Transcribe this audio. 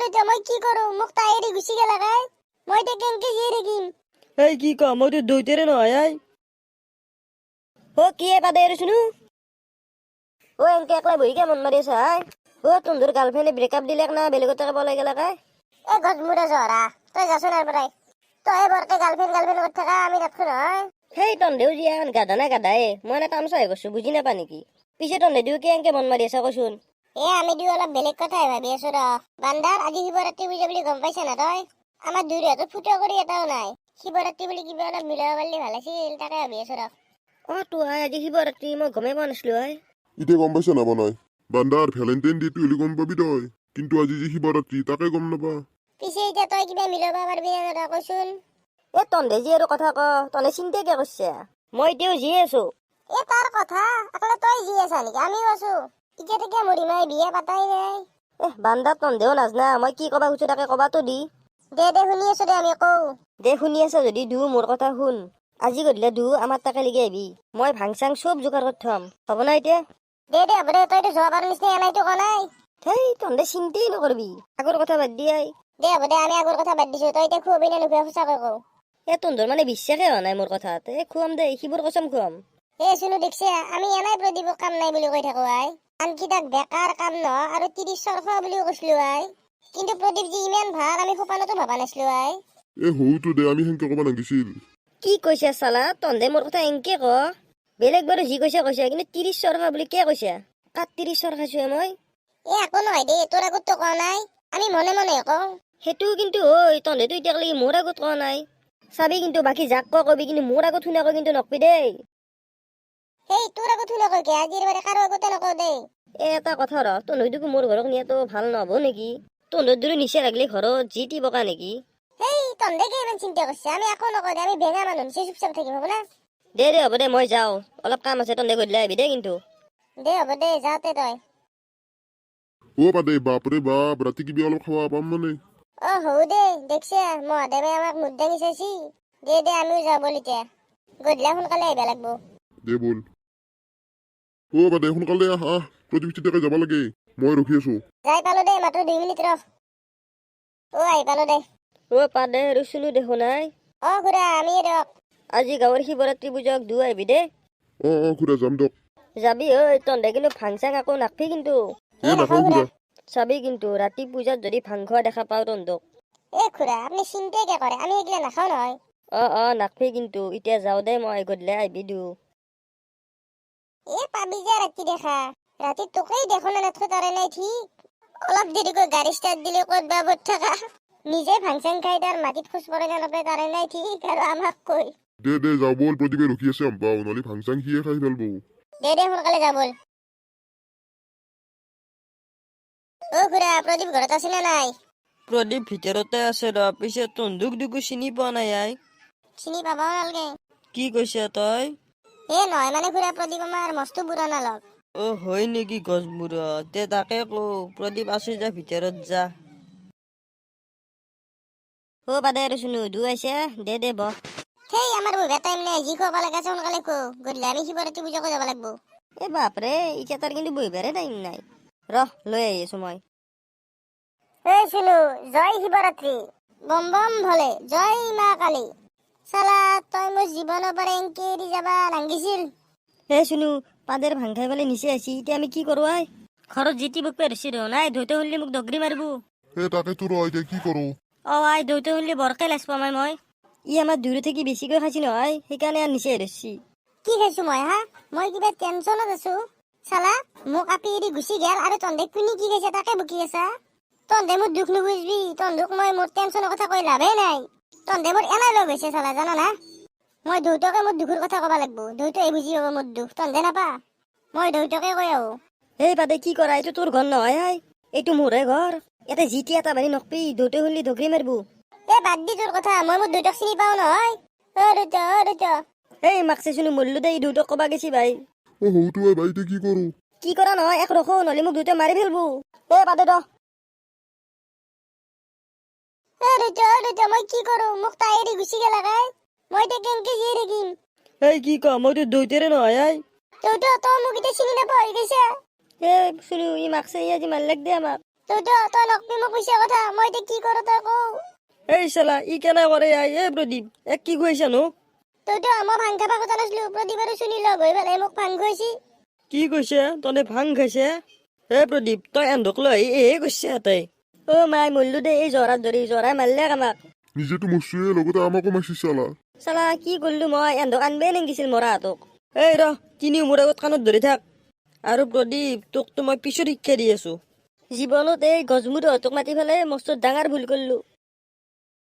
এতিয়া মই কি কৰো মোক তাই এৰি গুচি গেলা গাই মই এতিয়া কেনকে জীয়াই থাকিম এই কি ক মই তো দৈতেৰে নহয় আই ও কি পাদে এৰি শুনু ও এনকে একলা বহি কে মন মাৰি আছা আই ও তোৰ গার্লফ্রেন্ডে ব্রেকআপ দিলে না বেলেগত টাকা বলাই গেলা কাই এ গজ মুড়ে জহরা তই যাচোন আর পৰাই তই বৰকে গাৰ্লফ্ৰেন্ড কৰি থাকা আমি দেখছো নহয় সেই তন্দেও জিয়া গাধা না গাধায়ে মই না কাম চাই গৈছো বুজি নাপা নেকি পিছে তন্দে দিও কি এনকে মন মাৰি আছা কচোন এ আমি দিও অলপ বেলেগ কথাই ভাবি আছো ৰ বান্দাৰ আজি শিৱৰাত্ৰি পূজা বুলি গম পাইছা না তই আমাৰ দুইৰ হাতত ফুটা কৰি এটাও নাই শিৱৰাত্ৰি বুলি কিবা অলপ মিলাব পাৰিলে ভাল আছিল তাকে ভাবি আছো ৰ তো আই আজি শিৱৰাত্ৰি মই গমেই পোৱা নাছিলো আই এতিয়া গম পাইছা না বনাই বান্দাৰ ভেলেণ্টাইন ডেটো হলি গম পাবি তই কিন্তু আজি যে শিৱৰাত্ৰি তাকে গম নাপা পিছে এতিয়া তই কিবা মিলাব পাৰবি না তই কচোন এ তন্দে যি আৰু কথা ক তনে চিন্তা কিয় কৰিছে মই এতিয়াও যি আছো এ তাৰ কথা আকলে তই যি আছা নেকি আমিও আছো এতিয়া থেকে মৰি মাই বিয়া পাতাই নাই বান্দা তন্দেও নাজনা মই কি কবা খুজো তাকে কবাতো দি দে শুনি আছো দে আমি কওঁ দে শুনি আছা যদি দু মোৰ কথা শুন আজি গধূলি দু আমাৰ তাকে লাগি আহিবি মই ভাং চাং চব যোগাৰ কৰি থম হ'ব না এতিয়া দে হ'ব দে তইতো যোৱাবাৰ নিচিনা এনাইতো কোৱা নাই হেই তন্দে চিন্তাই নকৰবি আগৰ কথা বাদ দি আই দে হ'ব দে আমি আগৰ কথা বাদ দিছো তই এতিয়া খুৱাবি নে নুখুৱাই সঁচাকৈ কওঁ এ তন্দৰ মানে বিশ্বাসে হোৱা নাই মোৰ কথাত এ খুৱাম দে সিবোৰ কচম খুৱাম এ শুনো দেখছে আমি এনাই প্ৰদীপক কাম নাই বুলি কৈ থাকো আই আনকি তাক বেকাৰ কাম ন আৰু 30 খোৱা বুলিও কৈছিলো আই কিন্তু প্ৰদীপ যি ইমান ভাল আমি সপোনতো ভাবা নাছিলো আই এ হৌটো দে আমি সেনকে ক'ব নাগিছিল কি কৈছে চালা তন্দে মোৰ কথা এনকে ক বেলেগ বাৰু যি কৈছে কৈছে কিন্তু 30 খোৱা বুলি কিয় কৈছে কাত 30 খাইছো মই এ একো নহয় দে তোৰ আগততো কোৱা নাই আমি মনে মনে কওঁ সেইটো কিন্তু ঐ তন্দেতো এতিয়ালৈকে মোৰ আগত কোৱা নাই চাবি কিন্তু বাকী যাক কবি কিন্তু মোৰ আগত শুনাকৈ কিন্তু নকবি দেই সেই তোৰ আগত শুনা কৈ কি আজিৰ বাৰে কাৰো আগতে নকওঁ দেই এটা কথা ৰ তন্দুক মোৰ ঘৰক নিয়াতো ভাল নহব নেকি তন্দুৰ দূৰ নিচে লাগিলে ঘৰত যি টি বকা নেকি সেই তন্দে ইমান চিন্তা কৰিছে আমি একো নকওঁ দে আমি বেঙা মানুহ নিচে চুপচাপ থাকিম হ'ব না দে হ'ব দে মই যাওঁ অলপ কাম আছে তন্দে গধূলি আহিবি দেই কিন্তু দে হ'ব দে যাওঁতে তই অ পাদে বাপৰে বাপ ৰাতি কিবি অলপ খাব পাম মানে অ হৌ দে দেখছে মহাদেৱে আমাক মুদ দাঙি চাইছি দে আমিও যাওঁ বল এতিয়া গধূলি সোনকালে আহিব লাগব দে বল অ পাদে সোনকালে আহ প্ৰতিবেশী তাকে যাব লাগে মই ৰখি আছো যাই পালো দে মাত্ৰ 2 মিনিট ৰখ অ আহি পালো দে পাদে ৰুচুলো দেখো নাই অ খুৰা আমি ৰখ আজি গাঁৱৰ শিৱৰাত্ৰি পূজাক দু আহিবি দেই অ খুৰা যাম দক যাবি ঐ তন্দে কিন্তু ভাং চাং আকৌ নাখবি কিন্তু নাখাওঁ খুৰা চাবি কিন্তু ৰাতি পূজাত যদি ভাং খোৱা দেখা পাওঁ তন্দক এ খুৰা আপুনি চিন্তাই কিয় কৰে আমি এইগিলা নাখাওঁ নহয় নাখবি কিন্তু এতিয়া যাওঁ দে মই গধূলি আহিবি দিওঁ এ পাবি যে ৰাতি দেখা ৰাতি তোকেই দেখো না নাথো তাৰে নাই ঠিক অলপ দেৰিকৈ গাড়ী ষ্টাৰ্ট দিলে ক'ত বাবত থাকা নিজে ভাং চাং খাই তাৰ মাটিত খোজ পৰে না নাপায় তাৰে নাই ঠিক আৰু আমাক কৈ দে যাওঁ বল প্ৰতিবে ৰখি আছে আম্পাও নহ'লে ভাং চাং সিয়ে খাই পেলব দে সোনকালে যা বল অ খুৰা প্ৰদীপ ঘৰত আছে নে নাই প্ৰদীপ ভিতৰতে আছে ৰ পিছে তন্দুক দুকু চিনি পোৱা নাই আই চিনি পাবাও নালগে কি কৈছে তই এ নহয় মানে খুৰা প্ৰদীপ আমাৰ মস্ত পুৰণা লগ হয় নেকি গছমূৰত তে তাকে কওঁ প্ৰদীপ আছে যা ভিতৰত যা বাদে আৰু শুনো দু আছে দে বহ সেই আমাৰ বহিবা টাইম নাই যি খুৱাব লাগে সোনকালে খো গধূলি আমি শিৱৰাত্ৰি পূজা কৰিব লাগিব এ বাপৰে এতিয়া তাৰ কিন্তু বহিবাৰে টাইম নাই লৈ আহি আছো মই এই শুনো জয় শিৱৰাত্ৰি বম বম ভলে জয় মা কালী চালা তই মোৰ জীৱনৰ পৰা এনকে এৰি যাবা নাংগিছিল শুনো পাদেৰ ভাং খাই পেলাই নিচে আছি এতিয়া আমি কি কৰো আই ঘৰত জিতি বুক পেৰছি ৰ নাই ধৈতে হলি মোক দগৰি মাৰিব তাকে তোৰ এতিয়া কি কৰো আই ধৈতে হলি বৰকে লাজ পাম মই ই আমাৰ দূৰে থাকি বেছিকৈ খাইছি নহয় সেইকাৰণে আৰু নিচে ৰছি কি খাইছো মই হা মই কিবা টেনচনত আছো চালা মোক আপি এৰি গুচি গেল আৰু তন্দে কোনি কি খাইছে তাকে বকি আছা তন্দে মোৰ দুখ নুবুজবি তন্দুক মই মোৰ টেনচনৰ কথা কৈ লাভেই নাই তন্দে মোৰ এনাই লগ হৈছে চালা জানা না মই দেউতাকে মোৰ দুখৰ কথা কবা লাগব দেউতাই বুজি পাব মোৰ দুখ তন্দে নাপা মই দেউতাকে কৈ আহো এই বাদে কি কৰা এইটো তোৰ ঘৰ নহয় আই এইটো মোৰে ঘৰ ইয়াতে জিতি এটা বাৰী নকবি দেউতে হলি দগৰি মাৰিব এ বাদ দি তোৰ কথা মই মোৰ দেউতাক চিনি পাও নহয় দেউতা এই মাকছে শুনো মল্লো দে দেউতাক কবা গেছি ভাই হৌটো বাইতে কি কৰো কি কৰা নহয় এক ৰখো নহলে মোক দেউতাই মাৰি ফেলবো বাদে দেউতা মই কি কৰো মোক তাই এৰি গুচি গেলা গাই মই এতিয়া কেনকে জীয়াই থাকিম কি ক মইতো দৈতেৰে নহয় আই দেউতা তই মোক এতিয়া চিনি নাপাই গৈছা শুনো ই মাকছে আজি মাল লাগ দে আমাক দেউতা তই নকবি মোক কৈছে কথা মই এতিয়া কি কৰো তই কও এই চালা ই কেনে কৰে আই এ প্ৰদীপ এক কি কৈছা নো তইতো মই ভাং খাবা কথা নাছিলো প্ৰদীপ আৰু চুনি লগ হৈ পেলাই মোক ভাং খুৱাইছি কি কৈছে তনে ভাং খাইছে হে প্ৰদীপ তই এন্ধক লৈ এহে কৈছে তাই অ মাই মল্লু দে এই জৰাত ধৰি জৰাই মাৰিলে আমাক নিজেতো মৰছোৱে লগতে আমাকো মাৰছি চালা চালা কি কৰিলো মই এন্ধক আনবাই নেগিছিল মৰা হাতক এই ৰ তিনিও মোৰ আগত কাণত ধৰি থাক আৰু প্ৰদীপ তোকতো মই পিছত শিক্ষা দি আছো জীৱনত এই গজমুৰহঁতক মাতি পেলাই মস্ত ডাঙৰ ভুল কৰিলো